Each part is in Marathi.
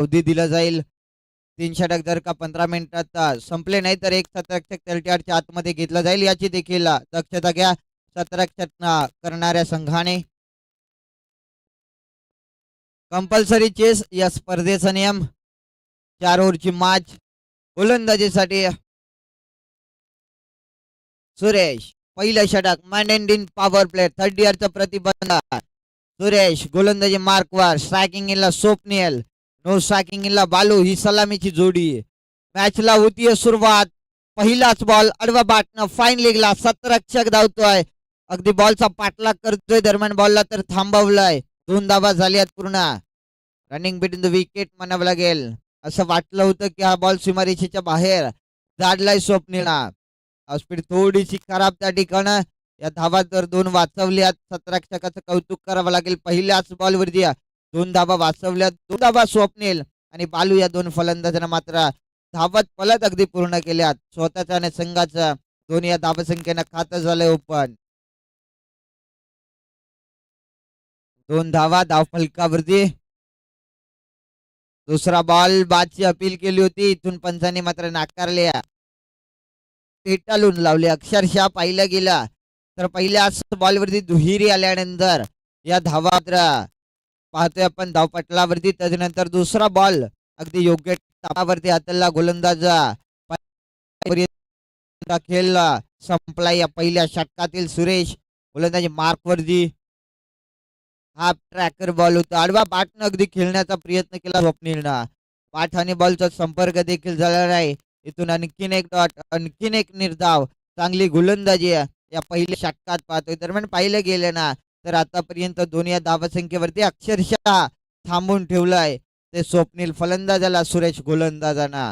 अवधी दिला जाईल. 3 षटक जर का 15 मिनिटात संपले नाही तर एक शतरक्षक तलट्याच्या आतमध्ये घेतला जाईल, याची देखील दक्षता घ्या शतरक्षक करणाऱ्या संघाने. कंपल्सरी चेस या स्पर्धेचा नियम. 4 ओव्हरची मॅच. गोलंदाजीसाठी सुरेश. पहिलं षटक man in power play. Third इयरचा प्रतिबंध. सुरेश गोलंदाजी मार्कवर. स्ट्रायकिंग इनला स्वप्नील. नो स्ट्रायकिंग इनला बालू. ही सलामीची जोडी. मॅचला होतीये सुरुवात. पहिलाच बॉल आडवा बॅटनं फाईन लेगला. शतरक्षक धावतोय. अगदी बॉलचा पाठलाग करतोय. दरम्यान बॉलला तर थांबवलंय. 2 धावा झाल्यात पूर्ण. रनिंग बिटवीन द विकेट म्हणावं लागेल. असं वाटलं होतं की हा बॉल सीमारेषेच्या बाहेर जाडलाय स्वप्नीला. स्पीड थोडीशी खराब त्या ठिकाणं. या धावा तर 2 वाचवल्यात. शतरक्षकाचं कौतुक करावं लागेल. पहिल्याच बॉलवरती 2 धावा वाचवल्यात. 2 धावा स्वप्नील आणि बालू या 2 फलंदाजांना मात्र धावत पलत अगदी पूर्ण केल्यात. स्वतःच्या आणि संघाचं दोन्ही या धावसंख्येनं खातं झालंय ओपन. 2 धावा धाव फलकावरती. दुसरा बॉल बादची अपील केली होती. इथून पंचांनी मात्र नाकारल्या. पेटाळून लावले. अक्षरशः पाहिलं गेलं तर पहिल्याच बॉलवरती दुहेरी आल्यानंतर या धावा पाहतोय आपण धावपटलावरती. त्याच्यानंतर दुसरा बॉल अगदी योग्य तापावरती हातला. गोलंदाज खेळ संपला या पहिल्या षटकातील. सुरेश गोलंदाजी मार्कवरती. हा ट्रॅकर बॉल होता. आडवा बॅटनं अगदी खेळण्याचा प्रयत्न केला स्वप्नीलनं. बॅट आणि बॉलचा संपर्क देखील झाला नाही. इथून आणखीन एक डॉट. आणखीन एक निर्धाव. चांगली गोलंदाजी या पहिल्या षटकात पाहतोय. दरम्यान पाहिलं गेलं ना तर आतापर्यंत दोन्ही धावसंख्येवरती अक्षरशः थांबून ठेवलंय ते स्वप्नील फलंदाजाला, सुरेश गोलंदाजांना.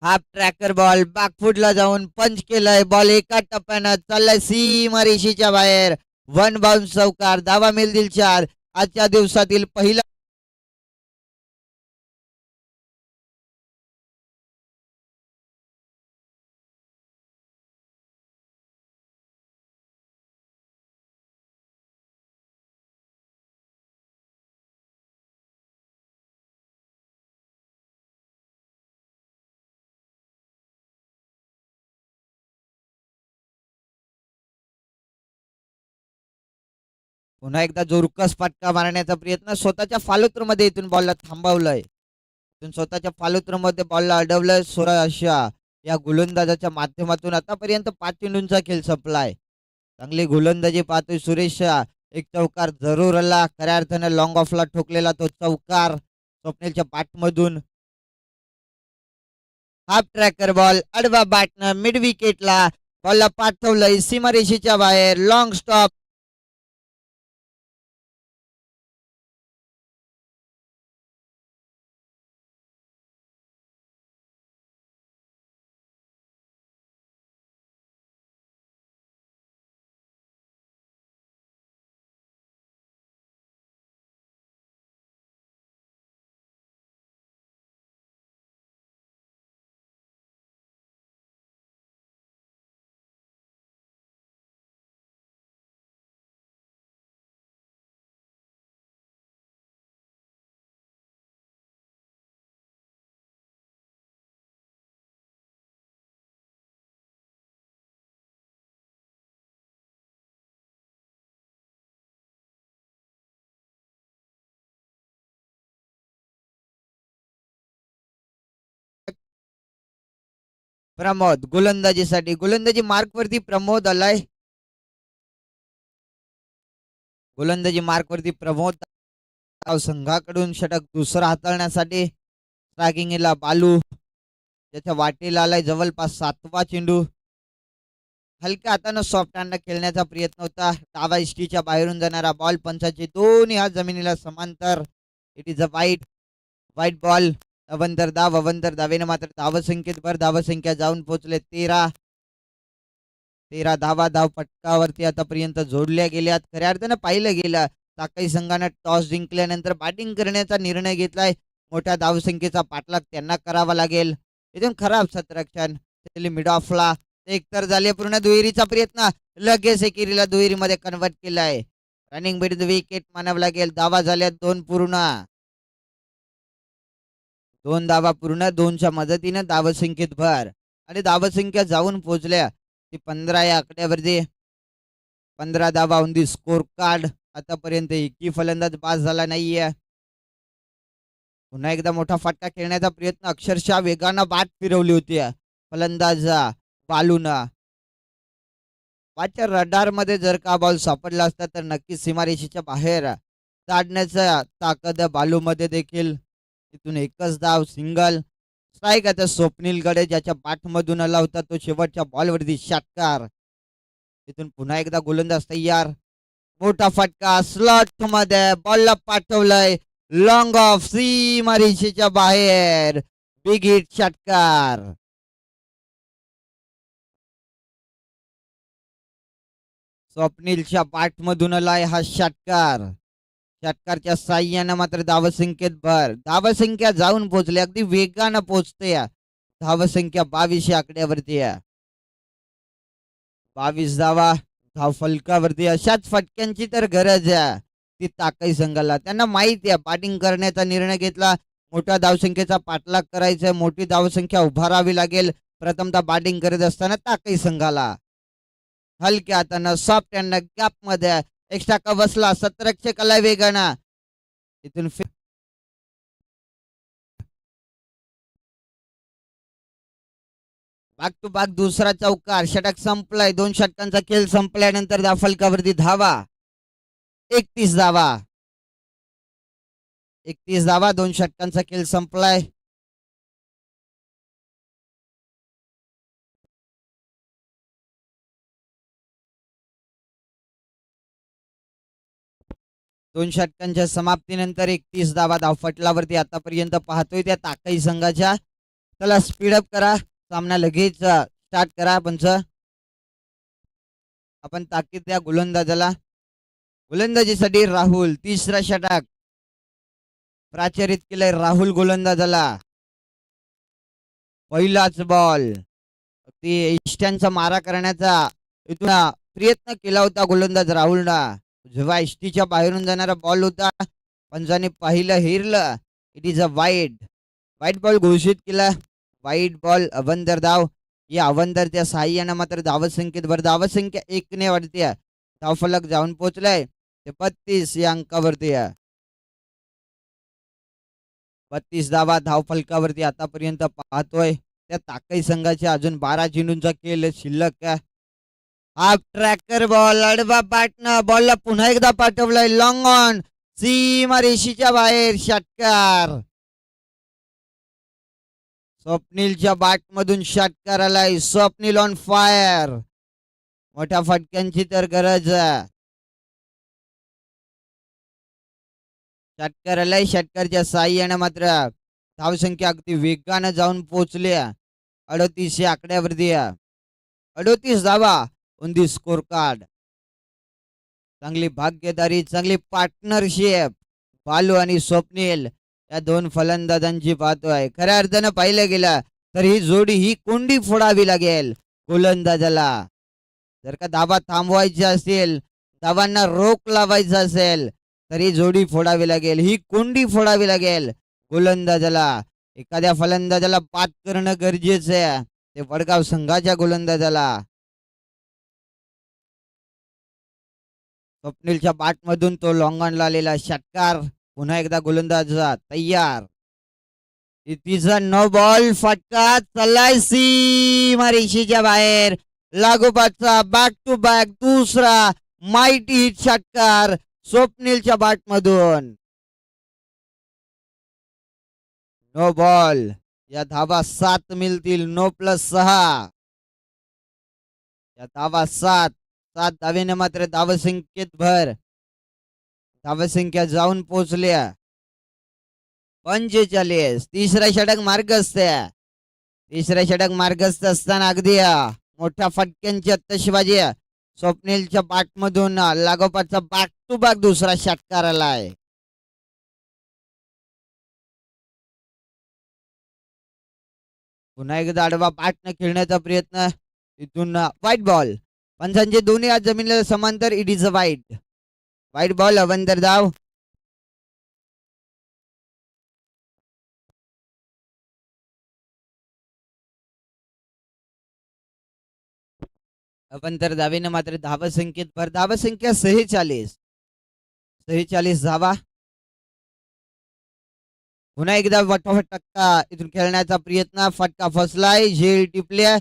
हाफ ट्रॅकर बॉल बॅकफुटला जाऊन पंच केलाय. बॉल एका टप्प्यानं चाललाय सीमारेषेच्या बाहेर. 1 बाउन्स चौकार. धावा मिळतील 4. आजच्या दिवसातील पहिला पुन्हा एकदा जोरकस फटका मारण्याचा प्रयत्न. स्वतःच्या फालोत्रमध्ये इथून बॉलला थांबवलंय. इथून स्वतःच्या फालोत्रमध्ये बॉलला अडवलंय. सुरेश या गोलंदाजाच्या माध्यमातून आतापर्यंत 5 चेंडूंचा खेळ संपलाय. चांगली गोलंदाजी पाहतोय सुरेश. एक चौकार जरूर आला. खऱ्या अर्थानं लॉंग ऑफला ठोकलेला तो चौकार स्वप्नीलच्या बॅटमधून. हाफ ट्रॅकर बॉल आडवा बॅटनं मिड विकेटला. बॉलला पाठवलंय सीमारेषेच्या बाहेर. Long stop. प्रमोद गोलंदाजीसाठी. गोलंदाजी मार्कवरती प्रमोद आलाय. गोलंदाजी मार्कवरती प्रमोद संघाकडून षटक दुसरा हाताळण्यासाठी. स्ट्रायकिंगला बालू त्याच्या वाटेला आलाय. जवळपास 7वा चेंडू. हलक्या हातानं सॉफ्ट हँड खेळण्याचा प्रयत्न होता. डावा इष्टीच्या बाहेरून जाणारा बॉल. पंचाचे दोन्ही हात जमिनीला समांतर. इट इज अ वाईट बॉल. अवंतर धावेनं मात्र धावसंख्येत भर. धावसंख्या जाऊन पोहोचले 13 धावा धाव पटकावरती आतापर्यंत जोडल्या गेल्यात. खऱ्या अर्थानं पाहिलं गेलं साकई संघानं टॉस जिंकल्यानंतर बॅटिंग करण्याचा निर्णय घेतलाय. मोठ्या धावसंख्येचा पाठलाग त्यांना करावा लागेल. एकदम खराब शतरक्षण मिड ऑफला. एकतर झाले पूर्ण दुहेरीचा प्रयत्न. लगेच एकेरीला दुहेरीमध्ये कन्वर्ट केलाय. रनिंग बिट द विकेट मानावं लागेल. धावा झाल्या 2 पूर्ण. 2 धावा पूर्ण. 2च्या मदतीने धावसंख्येत भर आणि धावसंख्या जाऊन पोहोचल्या ती 15 या आकड्यावरती. 15 धावा ऑन दी स्कोर कार्ड. आतापर्यंत एकही फलंदाज बाद झाला नाहीये. पुन्हा एकदा मोठा फटका खेळण्याचा प्रयत्न. अक्षरशः वेगानं बाट फिरवली होती फलंदाज बालूनं. बाच्या रडार मध्ये जर का बॉल सापडला असता तर नक्कीच सीमारेषेच्या बाहेर काढण्याचा ताकद बालूमध्ये देखील. तिथून एकच धाव सिंगल. स्ट्राईक आता स्वप्नीलकडे, ज्याच्या पाठमधून आला होता तो शेवटच्या बॉलवरती षटकार. तिथून पुन्हा एकदा गोलंदाज तयार. मोठा फटका स्लॉट मध्ये बॉलला पाठवलंय. लॉंग ऑफ सीमारेषेच्या बाहेर. बिग हिट षटकार. स्वप्नीलच्या पाठमधून आलाय हा षटकार. षटकारच्या साह्यानं मात्र धावसंख्येत भर. धावसंख्या जाऊन पोहोचली, अगदी वेगानं पोहोचते. धावसंख्या 22 आकड्यावरती आहे. 22 धावा धाव फलकावरती. अशाच फटक्यांची तर गरज आहे ती ताकई संघाला. त्यांना माहिती आहे बॅटिंग करण्याचा निर्णय घेतला. मोठ्या धावसंख्येचा पाठलाग करायचा, मोठी धावसंख्या उभारावी लागेल प्रथमतः बॅटिंग करत असताना ताकई संघाला. हलक्या हातानं सॉफ्ट हँड गॅप मध्ये एक्स्ट्रा का बसला. 17 कला वेगानं. इथून बॅक टू बॅक दुसरा चौकार. षटक संपलाय. 2 षटकांचा खेळ संपल्यानंतर फलकावरती धावा 31 धावा. 31 धावा. 2 षटकांचा खेळ संपलाय. दोन षटकांच्या समाप्तीनंतर 31 धावा धावफटलावरती आतापर्यंत पाहतोय त्या ताकई संघाच्या. चला स्पीडअप करा. सामना लगेच स्टार्ट करा. आपण ताकीद द्या गोलंदाजाला. गोलंदाजीसाठी राहुल. तिसरा षटक प्राचारित केलंय राहुल गोलंदाजाला. पहिलाच बॉल. अगदी इष्ट्यांचा मारा करण्याचा इथून प्रयत्न केला होता गोलंदाज राहुलनं. जेव्हा इष्टीच्या बाहेरून जाणारा बॉल होता, पंचाने पाहिलं, हिरलं. इट इज अ वाईट बॉल घोषित केला. वाईट बॉल. अवंदर धाव. या अवंदरच्या साह्यानं मात्र धावसंख्येत भर. धावसंख्या 1 ने वाढते. धावफलक जाऊन पोहोचलाय ते 32 या अंकावरती. 32 धावा धावफलकावरती आतापर्यंत पाहतोय त्या ताकई संघाच्या. अजून 12 चेंडूंचा खेळ शिल्लक. Half tracker ball. अडवा पाटणं बॉलला पुन्हा एकदा पाठवलाय. लॉंग ऑन सीमारेषेच्या बाहेर. षटकार. स्वप्नीलच्या बॅटमधून षटकार आलाय. Swapnil on fire. मोठ्या फटक्यांची तर गरज. षटकार आलाय. षटकारच्या साह्यानं मात्र धावसंख्या अगदी वेगानं जाऊन पोहोचली 38 या आकड्यावरती. 38 धावा ऑन दी स्कोर कार्ड. चांगली भाग्यदारी, चांगली पार्टनरशिप बालू आणि स्वप्नील या 2 फलंदाजांची पाहतोय. खऱ्या अर्थानं पाहिलं गेलं तर ही जोडी, ही कोंडी फोडावी लागेल गोलंदाजाला. जर का धावा थांबवायच्या असतील, धावांना रोख लावायचा असेल तर ही जोडी फोडावी लागेल. ही कोंडी फोडावी लागेल गोलंदाजाला. एखाद्या फलंदाजाला बाद करणं गरजेचं आहे, ते वडगाव संघाच्या गोलंदाजाला. स्वप्नीलच्या बॅटमधून तो लॉंग ऑनला आलेला षटकार. पुन्हा एकदा गोलंदाज तयार. तिचा नो बॉल. फटका चाललाय सीमारेषेच्या बाहेर. लागोपाठचा बॅक टू बॅक दुसरा माइटी हिट षटकार स्वप्नीलच्या बॅटमधून. No ball. या धावा 7 मिळतील. No plus 6. या धावा 7 धावेने मात्र धावसंख्येत भर. धावसंख्या जाऊन पोहोचल्या 45. तिसरा षटक मार्गस्थ. तिसरा षटक मार्गस्थ असताना अगदी मोठ्या फटक्यांची आतषबाजी. स्वप्नीलच्या बॅटमधून लागोपाठचा बॅक टू बॅक दुसरा षटकार आलाय. पुन्हा एकदा आडवा बॅटनं खेळण्याचा प्रयत्न. तिथून व्हाईट बॉल. पंचांचे दोन्ही हात जमिनीला समांतर. इट इज अ वाईट. वाईट बॉल अवंतर धाव. अवंतर धावेनं मात्र धावसंख्येत भर. धावसंख्या 46. 46 धावा. पुन्हा एकदा फटाफट टक्का इथून खेळण्याचा प्रयत्न. फटका फसलाय. झेल टिपल्या.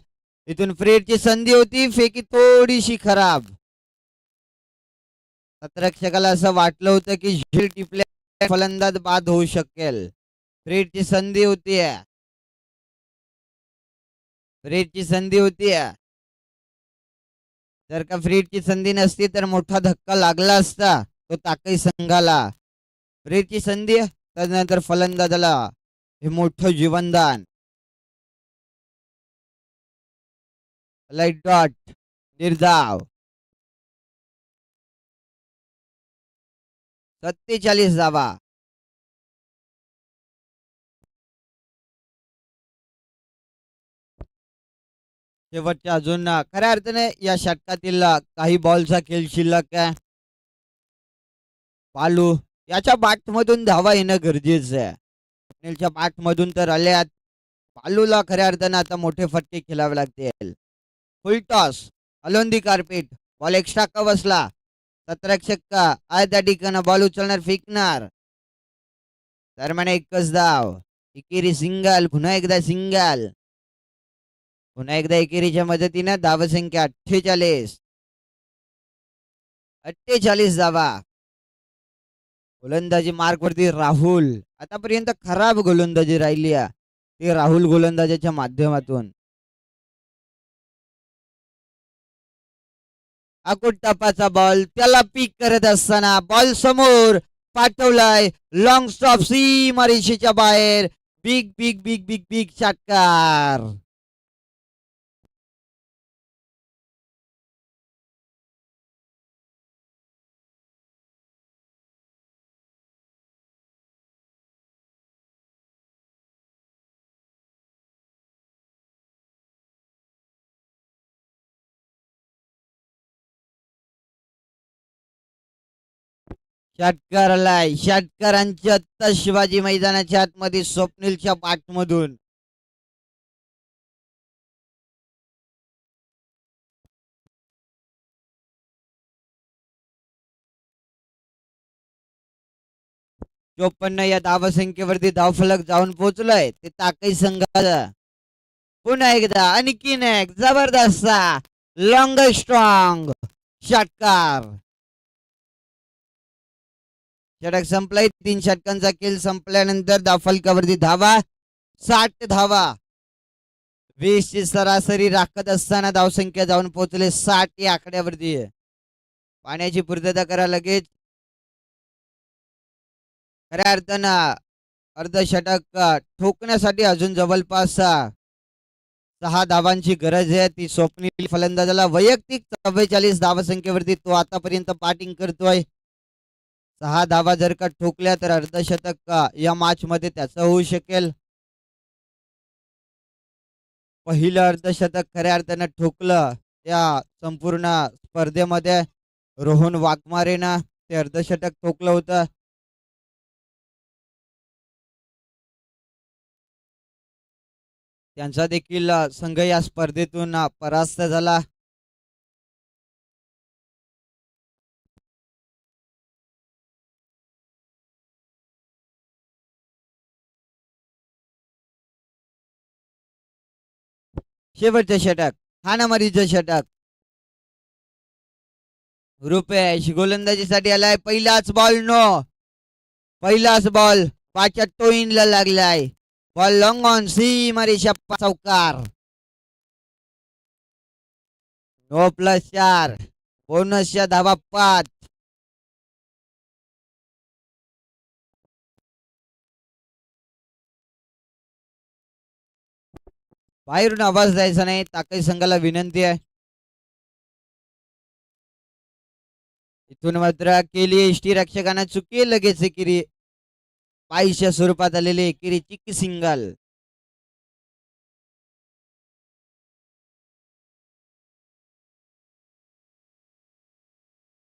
इथून फ्रेडची संधी होती. फेकी थोडीशी खराब. तटरक्षकाला असं वाटलं होतं की झेल टिपल्या फलंदाज बाद होऊ शकेल. फ्रेडची संधी होती. फ्रेडची संधी होती. जर का फ्रेडची संधी नसती तर मोठा धक्का लागला असता तो ताकई संघाला. फ्रेडची संधी त्यानंतर फलंदाजाला हे मोठं जीवनदान. Light dot निर्धाव. 47 धावा. शेवटच्या अजून खऱ्या अर्थाने या षटकातील काही बॉलचा खेळ शिल्लक आहे. बालू याच्या बॅटमधून धावा येणं गरजेचं आहे. स्वप्नीलच्या बॅटमधून तर आल्यात. बालूला खऱ्या अर्थाने आता मोठे फटके खेळावे लागतील. Full toss. Along the carpet. Ball extra का बसला. तटरक्षक आहे त्या ठिकाणी बॉल उचलणार फेकणार. दरम्यान एकच धाव. एकेरी सिंगल. पुन्हा एकदा सिंगल. पुन्हा एकदा एकेरीच्या मदतीने धावसंख्या 48. 48 धावा. गोलंदाजी मार्क वरती राहुल. आतापर्यंत खराब गोलंदाजी राहिली आहे ती राहुल गोलंदाजाच्या माध्यमातून. आकुट टपाचा बॉल त्याला पीक करत असताना बॉल समोर पाठवलाय. लॉंग स्टॉप सीमारेषेच्या बाहेर. Big big big big big षटकार. षटकार आलाय. षटकारांची आत्ता शिवाजी मैदानाच्या आतमध्ये स्वप्नीलच्या पाठमधून. चोपन्न या धावसंख्येवरती धावफलक जाऊन पोहोचलोय ते ताकई संघाचं. पुन्हा एकदा आणखीन एक जबरदस्त लॉंग स्ट्रॉंग षटकार. षटक संपलाय. 3 षटकांचा खेळ संपल्यानंतर धावफलकावरती धावा 60 धावा. 20 ची सरासरी राखत असताना धावसंख्या जाऊन पोहोचले 60 या आकड्यावरती. पाण्याची पूर्तता करा लगेच. खऱ्या अर्थानं अर्धशतक ठोकण्यासाठी अजून जवळपास 6 धावांची गरज आहे. ती स्वप्नील फलंदाजाला वैयक्तिक 44 धावसंख्येवरती तो आतापर्यंत बॅटिंग करतोय. 6 धावा जर का ठोकल्या तर अर्धशतक या मॅच मध्ये त्याचं होऊ शकेल. पहिलं अर्धशतक खऱ्या अर्थानं ठोकलं या संपूर्ण स्पर्धेमध्ये रोहन वाघमारेनं ते अर्धशतक ठोकलं होतं. त्यांचा देखील संघ या स्पर्धेतून परास्त झाला. शेवटचं षटक हाणामारीचं षटक. रुपेश गोलंदाजीसाठी आलाय. पहिलाच बॉल नो. पहिलाच बॉल पाच्या टोईनला लागलाय. बॉल लॉंग ऑन सीमारेषा चौकार. No plus 4. बोनसच्या धावा 5. बाहेरून आवाज द्यायचा नाही. ताकई संघाला विनंती आहे. इथून मात्र केली एसटी रक्षकांना चुकी. लगेच एकेरी पायीच्या स्वरूपात आलेले एकेरी चिक सिंगल.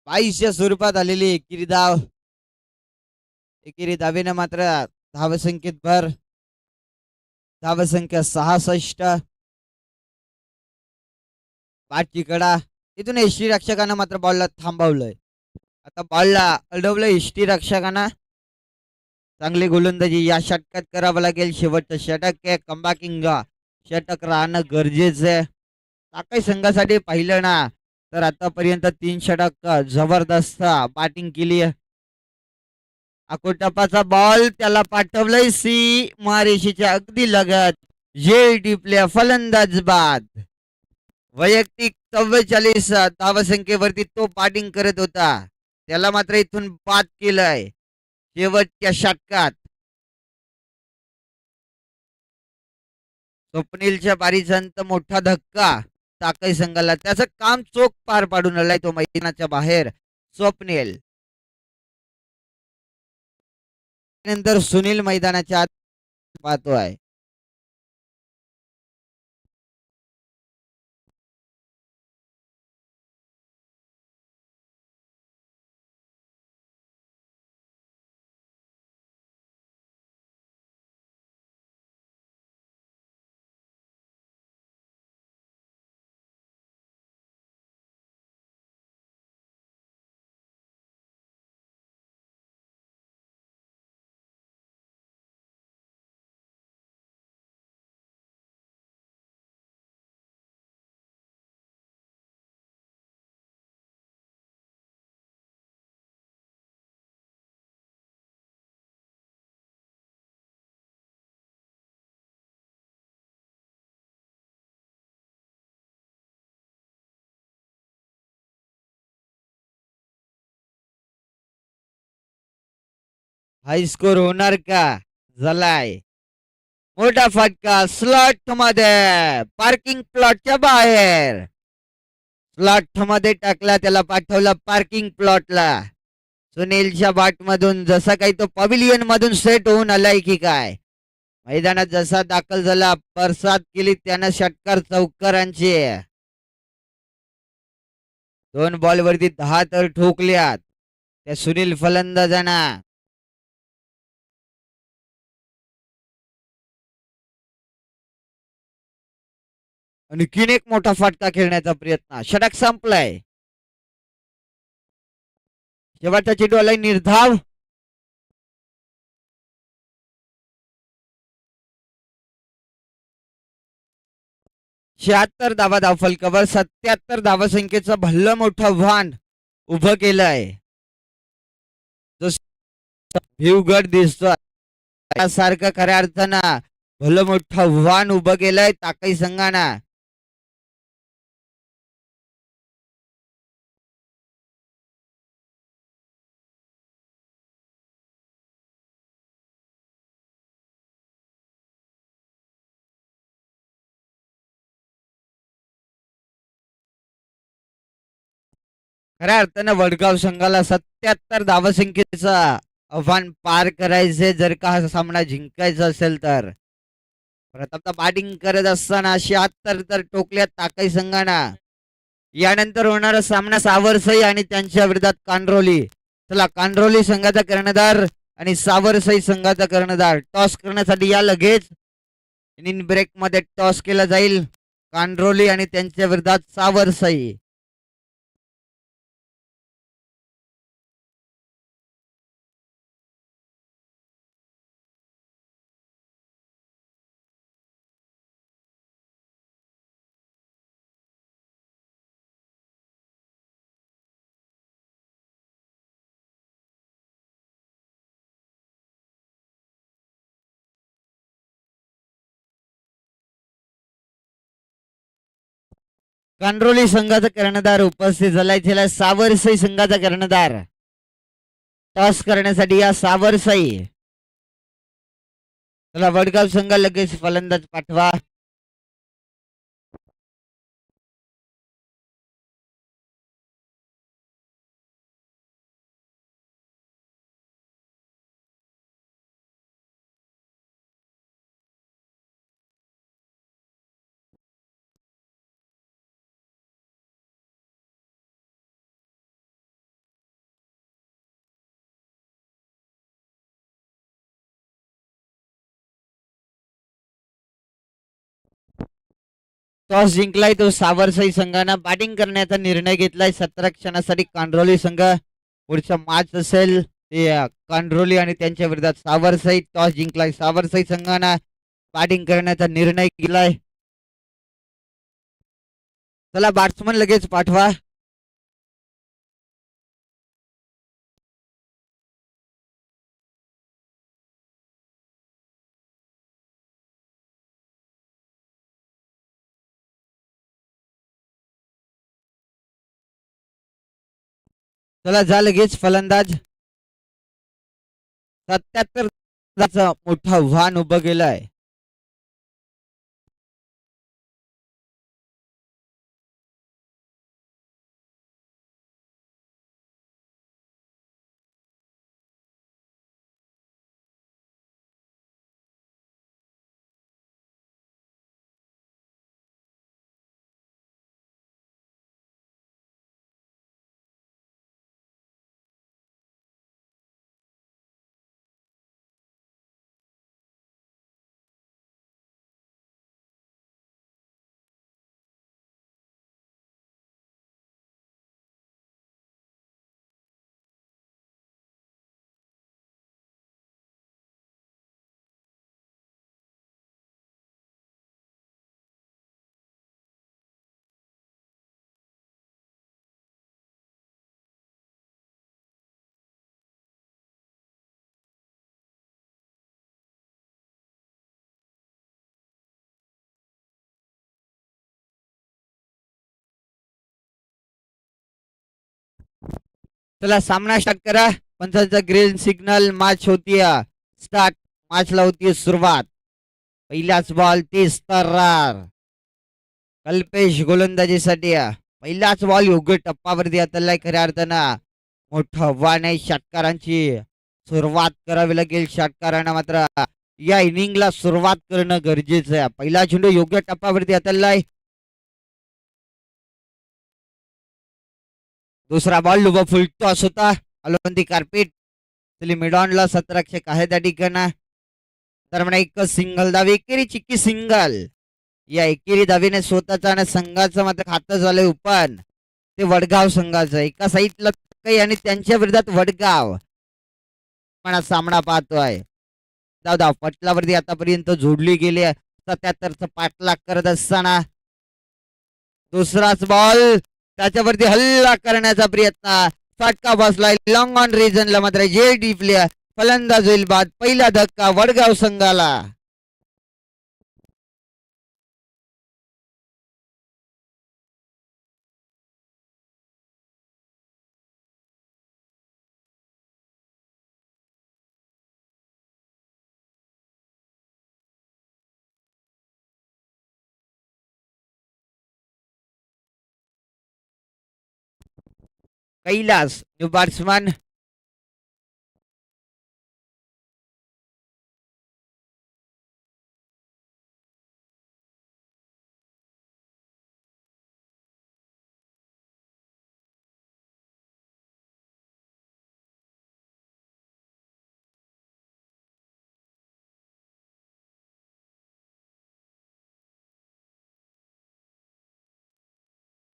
22च्या स्वरूपात आलेली एकेरी धाव. एकेरी धावेनं मात्र धावसंख्येत भर. धावसंख्या 66. पाठची कडा. इथून यष्टी रक्षकानं मात्र बॉलला थांबवलंय. आता बॉलला अडवलं यष्टी रक्षकानं. चांगली गोलंदाजी या षटकात करावं लागेल. शेवटचं षटक आहे. कमबॅकिंग षटक राहणं गरजेचं आहे. टाकाई संघासाठी पाहिलं ना तर आतापर्यंत 3 षटक जबरदस्त बॅटिंग केली आहे. आकोटप्पाचा बॉल त्याला पाठवलंय सी मारेशीच्या अगदी लगत. जे टिपल्या फलंदाज बाद. वैयक्तिक 44 धावसंख्येवरती तो बॅटिंग करत होता. त्याला मात्र इथून बाद केलंय शेवटच्या षटकात. स्वप्नीलच्या बारीचा मोठा धक्का टाकाई संघाला. त्याचं काम चोख पार पाडून आलाय तो मैदानाच्या बाहेर स्वप्नील. नंतर सुनील मैदानाच्या आत पाहतोय. हाय स्कोर होणार का? झालाय. मोठा फटका स्लॉट मध्ये. पार्किंग प्लॉटच्या बाहेर. स्लॉट मध्ये टाकला. त्याला पाठवलं पार्किंग प्लॉटला. सुनीलच्या बाट मधून जसा काही तो पॅव्हिलियन मधून सेट होऊन आलाय की काय. मैदानात जसा दाखल झाला परसाद केली त्यानं षटकार चौकारांची. 2 बॉल वरती 10 तर ठोकल्यात त्या सुनील फलंदाजांना. आणखीन एक मोठा फटका खेळण्याचा प्रयत्न. षटक संपलाय. शेवटचा चेंडू आलाय निर्धाव. 76 धावा धावफलकावर 77 धावसंख्येचं भल्लं मोठं आव्हान उभं केलंय. भिवगड दिसतोय त्यासारखं खऱ्या अर्थानं भलं मोठं आव्हान उभं केलंय टाकाई संघानं. खऱ्या अर्थानं वडगाव संघाला 77 धावसंख्येचं आव्हान पार करायचे जर का हा सामना जिंकायचा असेल तर. प्रथमतः बॅटिंग करत असताना 76 तर टोकल्यात टाकाई संघानं. यानंतर होणारा सामना सावरसई आणि त्यांच्या विरोधात कांड्रोली. चला कांड्रोली संघाचा कर्णधार आणि सावरसई संघाचा कर्णधार टॉस करण्यासाठी या लगेच. इनिंग ब्रेक मध्ये टॉस केला जाईल. कांड्रोली आणि त्यांच्या विरोधात सावरसई. कांड्रोली संघाचा कर्णधार उपस्थित झालाय. त्याला सावरसई संघाचा कर्णधार टॉस करण्यासाठी या सावरसई. चला वडगाव संघ लगेच फलंदाज पाठवा. टॉस जिंकलाय तो सावरसाई संघानं बॅटिंग करण्याचा निर्णय घेतलाय 17 क्षणासाठी कांड्रोली संघ. पुढचा मॅच असेल ते कांड्रोली आणि त्यांच्या विरोधात सावरसाई. टॉस जिंकलाय सावरसाई संघानं बॅटिंग करण्याचा निर्णय घेतलाय. चला बॅट्समन लगेच पाठवा. चला जा लगेच फलंदाज. 77 मोठा आव्हान उभं केलंय. चला सामना स्टार्ट करा. पंचांचा ग्रीन सिग्नल. मॅच होतीये स्टार्ट. मॅचला होतीये सुरुवात. पहिलाच बॉल 30 तर्रार. कल्पेश गोलंदाजीसाठी. पहिलाच बॉल योग्य टप्पावरती हाताळलाय. खऱ्या अर्थानं मोठं आव्हान आहे. षटकारांची सुरुवात करावी लागेल. षटकारांना मात्र या इनिंगला सुरुवात करणं गरजेचं आहे. पहिला चेंडू योग्य टप्पावरती हाताळलाय. दुसरा बॉल लुबा फुल टॉस होता. अलवंती कार्पेट मिडॉनला 17 आहे त्या ठिकाणा. तर म्हणा एकच सिंगल धाव. एकेरी चिक्की सिंगल. या एकेरी धावीने स्वतःचा आणि संघाचं मात्र खातं झालंय ओपन. ते वडगाव संघाचं एका साईडला काही आणि त्यांच्या विरोधात वडगाव पण सामना पाहतोय. धाव धाव पटलावरती आतापर्यंत जोडली गेली. 77चा पाठलाग करत असताना दुसराच बॉल त्याच्यावरती हल्ला करण्याचा प्रयत्न. फटका बसलाय लॉंग ऑन रिजनला. मात्र जे डिप्ले फलंदाज होईल बाद. पहिला धक्का वडगाव संघाला. Kailas new batsman.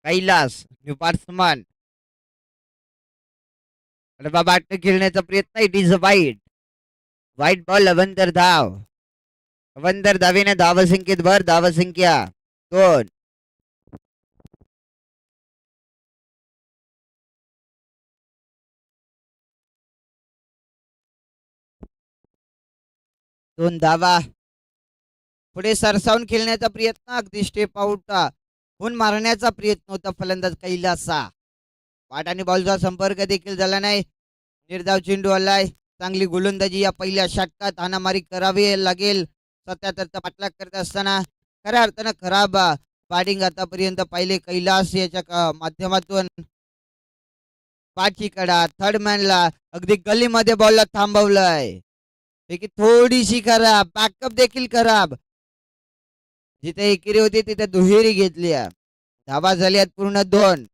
Kailas new batsman. Bat खेळण्याचा प्रयत्न. इट इज अ वाईट. वाईट बॉल. अवंतर धाव. अवंतर धावेने धावसंख्येत भर. धावसंख्या 2. दोन धावा. पुढे सरसावून खेळण्याचा प्रयत्न. अगदी स्टेप आउट होऊन मारण्याचा प्रयत्न होता फलंदाज कैलासचा. पाठ आणि बॉलचा संपर्क देखील झाला नाही. निर्धाव चेंडू आलाय. चांगली गोलंदाजी या पहिल्या षटकात हाणामारी करावी लागेल. 77चा पाठलाग करत असताना खऱ्या अर्थानं खराब बॅटिंग आतापर्यंत पाहिले कैलास याच्या माध्यमातून. पाठची कडा थर्ड मॅनला अगदी गलीमध्ये बॉलला थांबवलंय. पैकी थोडीशी खराब. बॅकअप देखील खराब. जिथे एकेरी होती तिथे दुहेरी घेतली. धावा झाल्यात पूर्ण 2.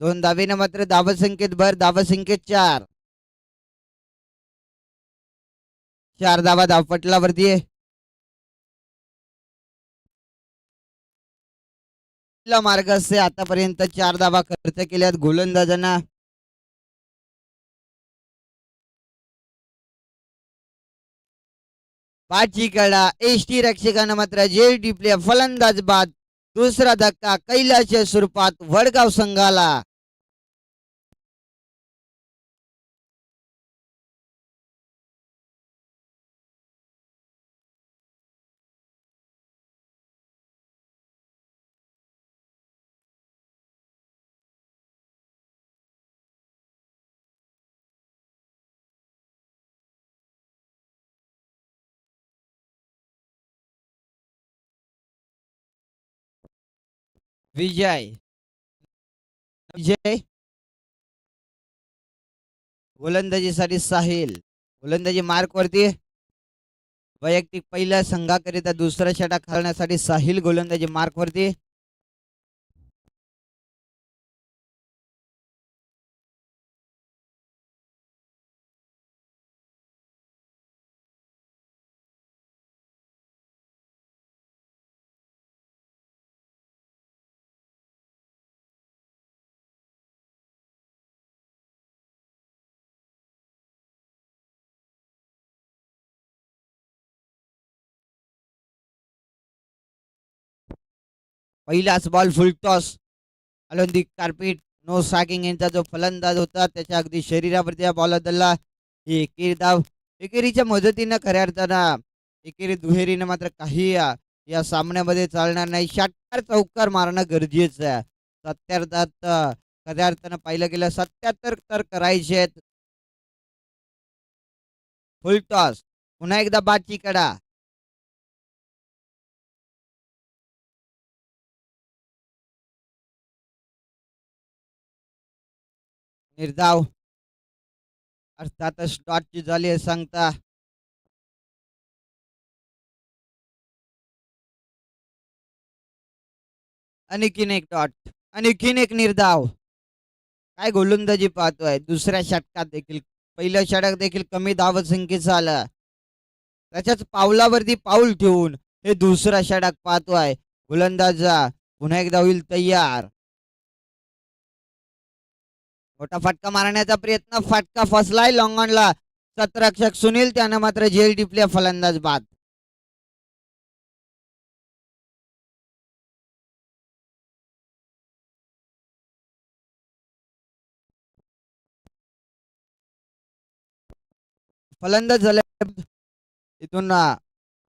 2 धावेने मात्र धावसंख्येत भर. धावसंख्येत 4. 4 धावा धावपटलावरती. पहिला मार्ग असते. आतापर्यंत 4 धावा खर्च केल्यात गोलंदाजांना. बाची कडा एसटी रक्षकांना मात्र जेल टिपले फलंदाज बाद. दुसरा धक्का कैलासच्या स्वरूपात वडगाव संघाला. विजय विजय गोलंदाजीसाठी साहिल. गोलंदाजी मार्क वरती. वैयक्तिक पहिल्या संघाकरिता दुसरा षटक खेळण्यासाठी साहिल गोलंदाजी मार्क वरती. पहिलाच ball full toss. Along the carpet no सॅकिंग यांचा जो फलंदाज होता त्याच्या अगदी शरीरावरती हा बॉल धरला. ही एकेरी धाव. एकेरीच्या मदतीनं खऱ्या अर्थानं एकेरी दुहेरीनं मात्र काही या सामन्यामध्ये चालणार नाही. षटकार चौकार मारणं गरजेचं आहे. 77 खऱ्या अर्थानं पाहिलं गेलं 77 तर करायचे आहेत. फुल टॉस. पुन्हा एकदा बाची कडा. निर्धाव. अर्थातच डॉटची झाली आहे सांगता. आणखीन एक डॉट. आणखीन एक निर्धाव. काय गोलंदाजी पाहतोय. दुसऱ्या षटकात देखील पहिलं षटक देखील कमी धावसंख्येचं आलं. त्याच्याच पावलावरती पाऊल ठेवून हे दुसरा षटक पाहतोय. गोलंदाज पुन्हा एकदा होईल तयार. मोठा फटका मारण्याचा प्रयत्न. फटका फसलाय लॉंगॉनला. सतरक्षक सुनील त्यानं मात्र झेल टिपल्या फलंदाज बाद. फलंदाज झाले. इथून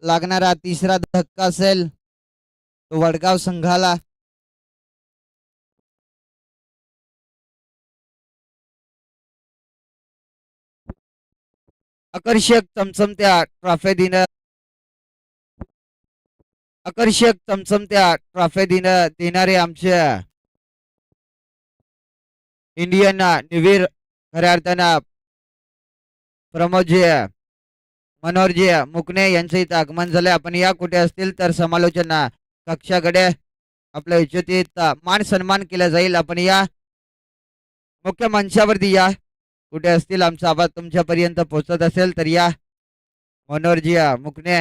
लागणारा तिसरा धक्का असेल तो वडगाव संघाला. आकर्षक चमचमत्या ट्रॉफी देणं. आकर्षक चमचमत्या ट्रॉफी देणारे आमचे इंडियन निवीर खऱ्या अर्थानं प्रमोदजी मनोहरजी मुकणे यांचं इथं आगमन झालंय. आपण या कुठे असतील तर समालोचन कक्षाकडे आपल्या इच्छित मान सन्मान केला जाईल. आपण या मुख्य मंचावरती या कुठे असतील. आमचा आवाज तुमच्यापर्यंत पोहोचत असेल तर या. मनोहरजी मुकणे.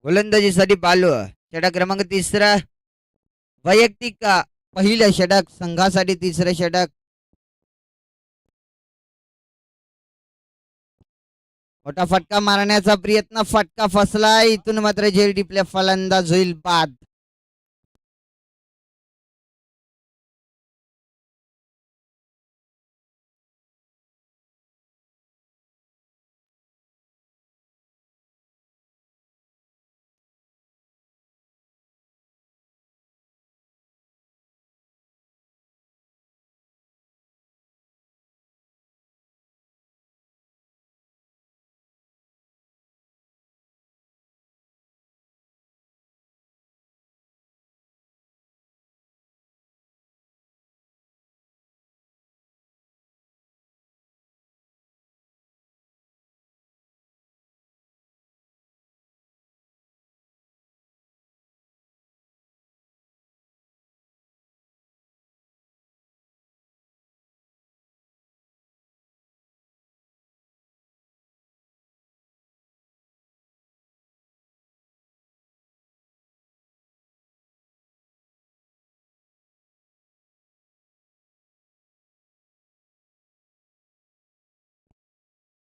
गोलंदाजीसाठी बालू. षटक क्रमांक तिसरा. वैयक्तिक पहिलं षटक संघासाठी तिसरं षटक. मोठा फटका मारण्याचा प्रयत्न. फटका फसला. इथून मात्र झेल टिपल्या फलंदाज होईल बाद.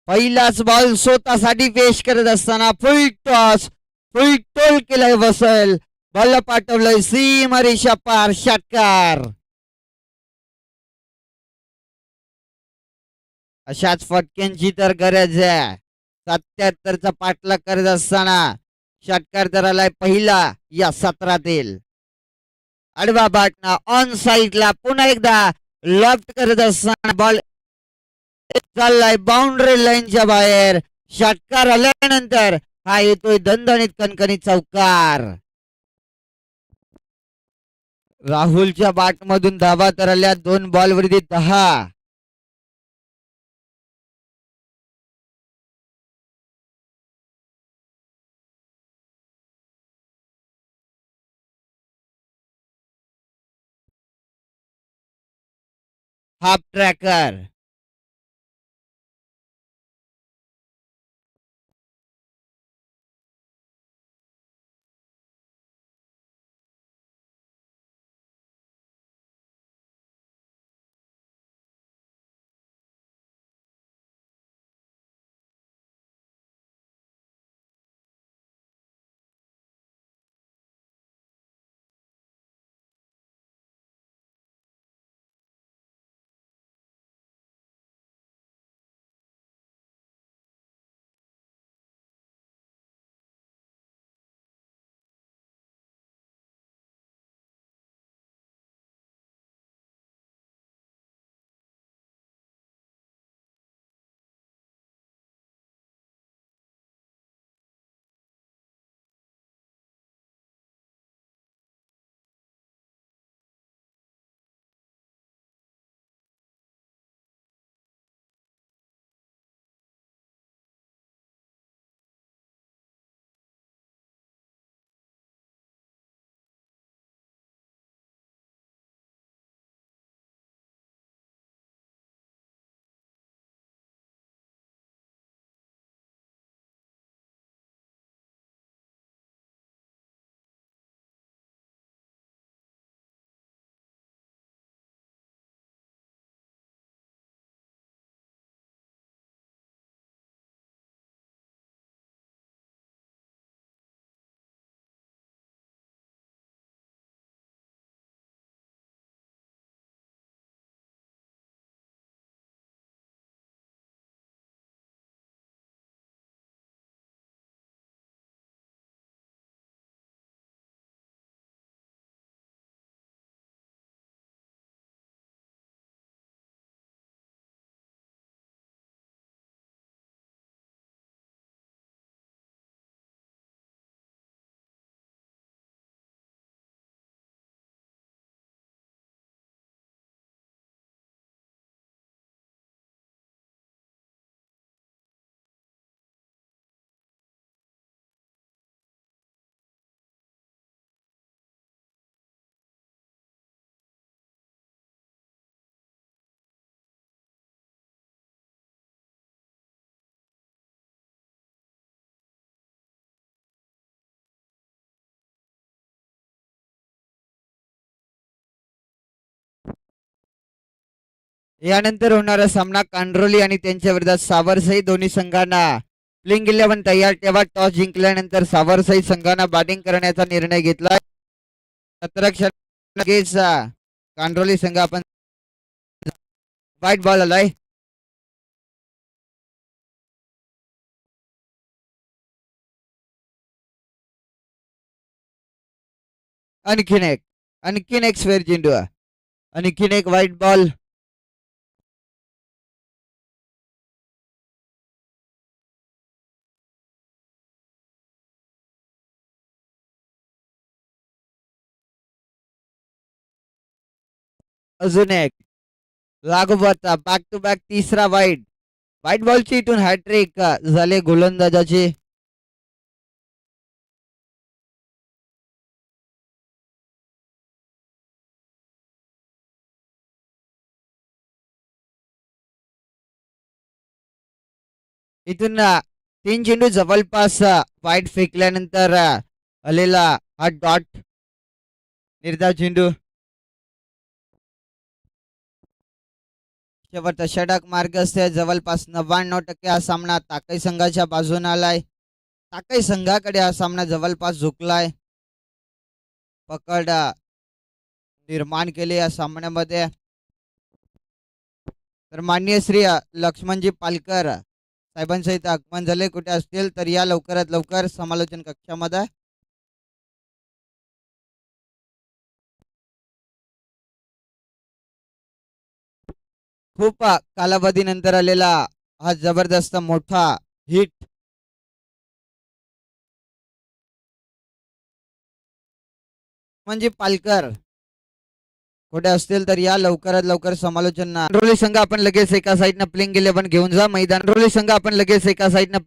पहिलाच बॉल स्वतःसाठी पेश करत असताना फुल टोल केलाय बसल. बॉल पाठवलंय सीमा रेषा पार, षटकार. अशाच फटक्यांची तर गरज आहे. 77चा पाठलाग करत असताना षटकार तर आलाय पहिला या सत्रातील. आडवा बाटना ऑन साइडला पुन्हा एकदा लॉफ्ट करत असताना बॉल चाललाय बाउंड्री लाईनच्या बाहेर. षटकार आल्यानंतर हा येतोय दणदणीत कणकणीत चौकार. राहुलच्या बाट मधून धावा तर आल्या 2 बॉल वरती 10. Half tracker. यानंतर होणारा सामना कांड्रोली आणि त्यांच्या विरोधात सावरसई. दोन्ही संघांना प्लेइंग 11 तयार ठेवा. टॉस जिंकल्यानंतर सावरसई संघानं बॅटिंग करण्याचा निर्णय घेतला. 17 क्षण कांड्रोली संघ आपण वाईट बॉल आलाय. आणखीन एक स्क्वेअर चेंडू. आणखीन एक वाईट बॉल. अजून एक लागोपाठचा बॅक टू बॅक तिसरा वाईट. व्हाईट बॉलची इथून हॅट्रिक झाले गोलंदाजाचे. इथून 3 चेंडू जवळपास वाईट फेकल्यानंतर आलेला हा डॉट निर्धाव चेंडू. शेवटचा षटक मार्ग असते. जवळपास 99% हा सामना ताकई संघाच्या बाजूने आलाय. ताकई संघाकडे हा सामना जवळपास झुकलाय. पकड निर्माण केली या सामन्यामध्ये. तर माननीय श्री लक्ष्मणजी पालकर साहेबांसहित आगमन झाले. कुठे असतील तर या लवकरात लवकर समालोचन कक्षामध्ये. खूप कालावधीनंतर आलेला हा जबरदस्त मोठा हिट. म्हणजे पालकर कुठे असतील तर या लवकरात लवकर समालोचन. रोली संघ आपण लगेच एका साईडनं प्लेइंग 11 घेऊन जा मैदान. रोली संघ आपण लगेच एका साईडनं